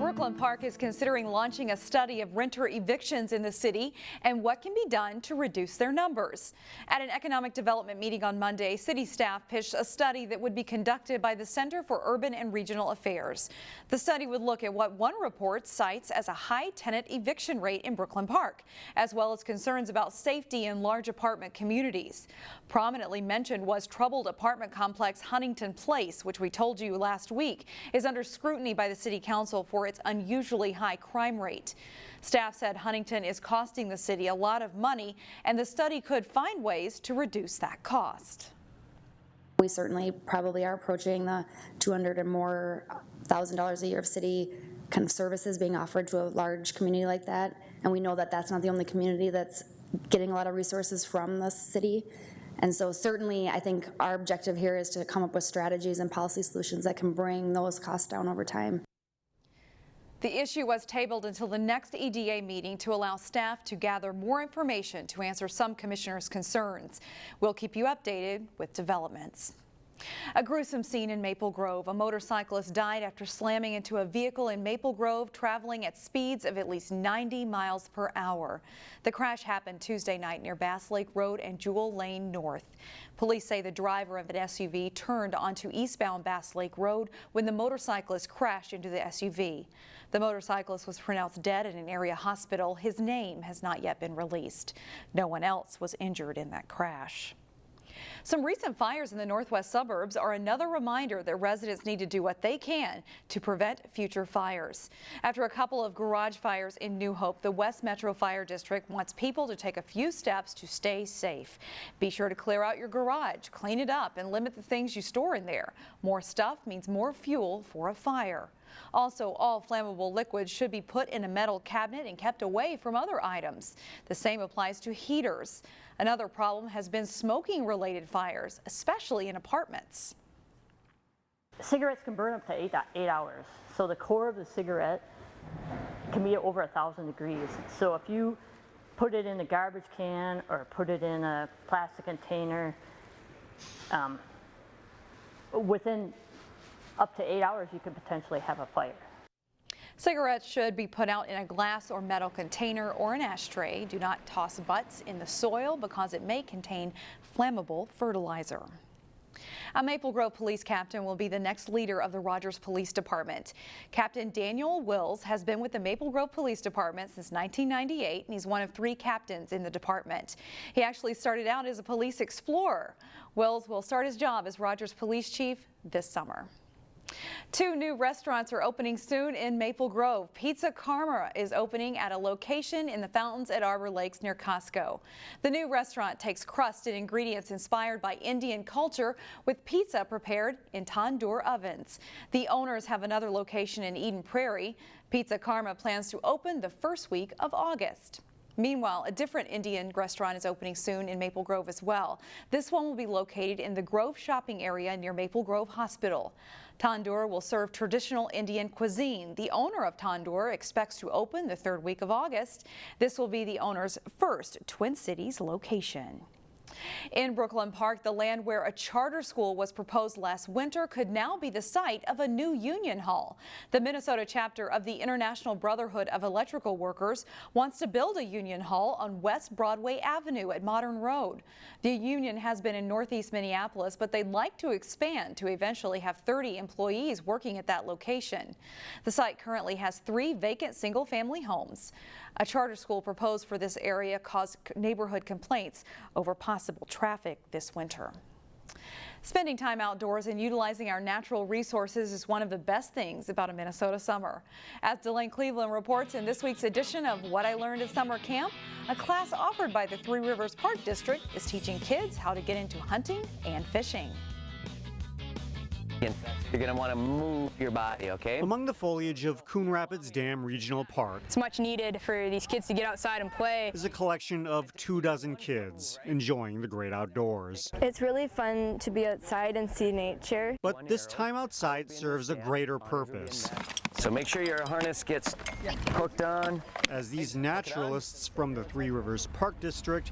Brooklyn Park is considering launching a study of renter evictions in the city and what can be done to reduce their numbers. At an economic development meeting on Monday, city staff pitched a study that would be conducted by the Center for Urban and Regional Affairs. The study would look at what one report cites as a high tenant eviction rate in Brooklyn Park, as well as concerns about safety in large apartment communities. Prominently mentioned was troubled apartment complex Huntington Place, which we told you last week is under scrutiny by the City Council for its unusually high crime rate. Staff said Huntington is costing the city a lot of money, and the study could find ways to reduce that cost. We certainly probably are approaching the $200,000 or more a year of city kind of services being offered to a large community like that, and we know that that's not the only community that's getting a lot of resources from the city. And so certainly I think our objective here is to come up with strategies and policy solutions that can bring those costs down over time. The issue was tabled until the next EDA meeting to allow staff to gather more information to answer some commissioners' concerns. We'll keep you updated with developments. A gruesome scene in Maple Grove. A motorcyclist died after slamming into a vehicle in Maple Grove traveling at speeds of at least 90 miles per hour. The crash happened Tuesday night near Bass Lake Road and Jewel Lane North. Police say the driver of an SUV turned onto eastbound Bass Lake Road when the motorcyclist crashed into the SUV. The motorcyclist was pronounced dead at an area hospital. His name has not yet been released. No one else was injured in that crash. Some recent fires in the northwest suburbs are another reminder that residents need to do what they can to prevent future fires. After a couple of garage fires in New Hope, the West Metro Fire District wants people to take a few steps to stay safe. Be sure to clear out your garage, clean it up, and limit the things you store in there. More stuff means more fuel for a fire. Also, all flammable liquids should be put in a metal cabinet and kept away from other items. The same applies to heaters. Another problem has been smoking-related fires, especially in apartments. Cigarettes can burn up to 8 hours. So the core of the cigarette can be over 1,000 degrees. So if you put it in a garbage can or put it in a plastic container, within up to 8 hours, you could potentially have a fire. Cigarettes should be put out in a glass or metal container or an ashtray. Do not toss butts in the soil because it may contain flammable fertilizer. A Maple Grove police captain will be the next leader of the Rogers Police Department. Captain Daniel Wills has been with the Maple Grove Police Department since 1998, and he's one of 3 captains in the department. He actually started out as a police explorer. Wills will start his job as Rogers Police Chief this summer. 2 new restaurants are opening soon in Maple Grove. Pizza Karma is opening at a location in the fountains at Arbor Lakes near Costco. The new restaurant takes crust and ingredients inspired by Indian culture with pizza prepared in tandoor ovens. The owners have another location in Eden Prairie. Pizza Karma plans to open the first week of August. Meanwhile, a different Indian restaurant is opening soon in Maple Grove as well. This one will be located in the Grove shopping area near Maple Grove Hospital. Tandoor will serve traditional Indian cuisine. The owner of Tandoor expects to open the 3rd week of August. This will be the owner's first Twin Cities location. In Brooklyn Park, the land where a charter school was proposed last winter could now be the site of a new union hall. The Minnesota chapter of the International Brotherhood of Electrical Workers wants to build a union hall on West Broadway Avenue at Modern Road. The union has been in northeast Minneapolis, but they'd like to expand to eventually have 30 employees working at that location. The site currently has 3 vacant single-family homes. A charter school proposed for this area caused neighborhood complaints over possible traffic this winter. Spending time outdoors and utilizing our natural resources is one of the best things about a Minnesota summer. As Delane Cleveland reports in this week's edition of What I Learned at Summer Camp, a class offered by the Three Rivers Park District is teaching kids how to get into hunting and fishing. You're going to want to move your body, okay? Among the foliage of Coon Rapids Dam Regional Park, it's much needed for these kids to get outside and play. Is a collection of 24 kids enjoying the great outdoors. It's really fun to be outside and see nature. But this time outside serves a greater purpose. So make sure your harness gets hooked on. As these naturalists from the Three Rivers Park District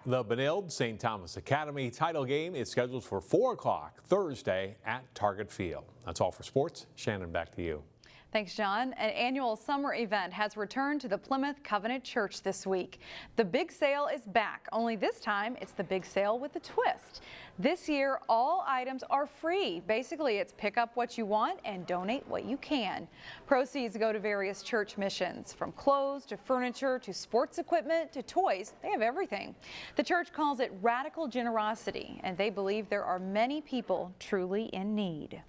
The Benilde-St. Thomas Academy title game is scheduled for 4 o'clock Thursday at Target Field. That's all for sports. Shannon, back to you. Thanks, John. An annual summer event has returned to the Plymouth Covenant Church this week. The big sale is back, only this time it's the big sale with a twist. This year, all items are free. Basically, it's pick up what you want and donate what you can. Proceeds go to various church missions, from clothes to furniture to sports equipment to toys. They have everything. The church calls it radical generosity, and they believe there are many people truly in need.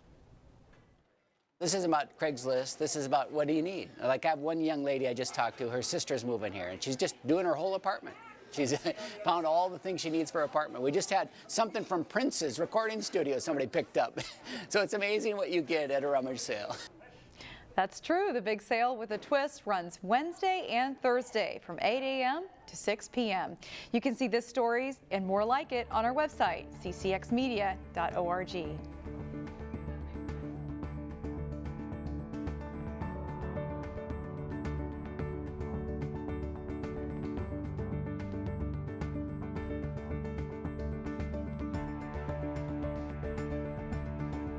This isn't about Craigslist. This is about what do you need? Like I have one young lady I just talked to, her sister's moving here, and she's just doing her whole apartment. She's found all the things she needs for her apartment. We just had something from Prince's recording studio somebody picked up. So it's amazing what you get at a rummage sale. That's true. The big sale with a twist runs Wednesday and Thursday from 8 a.m. to 6 p.m. You can see this story and more like it on our website, ccxmedia.org.